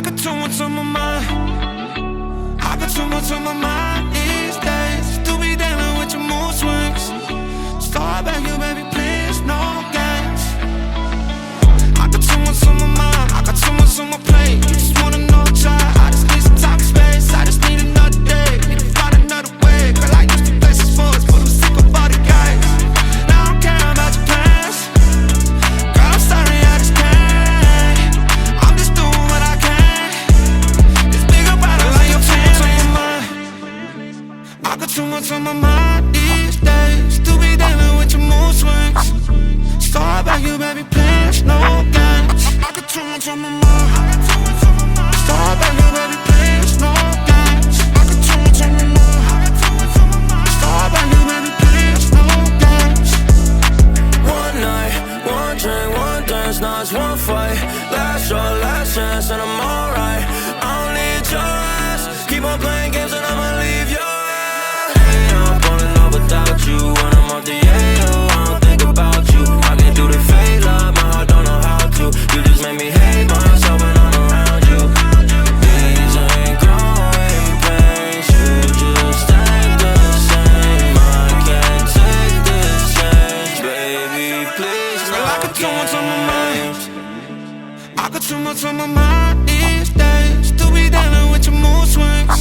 I got too much on my mind. I got too much on my mind these days. To be dealing with your mood swings. Start back, you baby, please, no games. I got too much on my mind. I got too much on my plate. You just wanna know, try. I just need some talking space. I just need another day. Need to find another way. Girl, I used to play some sports, but I'm sick of all the guys. Now I don't care about your plans. Girl, I'm sorry, I just can't. I'm just doing what I can. This bigger bottle like your chance on your mind. I got too much on my mind these days. To be dealing with your mood swings. Start back, you baby, please, no games. I got too much on my mind. Start back, you baby, please, no games. I got too much on my mind. Start back, you baby, please, no games. One night, one drink, one dance, now it's one fight. Last shot, last chance, and I'm alright. I don't need your ass. Keep on playing games and I'ma leave your ass. Hey, I'm falling off without you. When I'm off the AO, I don't think about you. I can do the fade love, my heart don't know how to. You just make me hate myself when I'm around you. These ain't growing pains. You just ain't the same. I can't take this change, baby, please. Girl, I got too much on my mind. I got too much on my mind these days. To be dealing with your mood swings.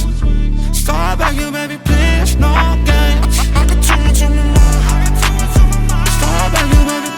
Start back, you baby, please, no games. I got too much on my mind. Start back, you baby,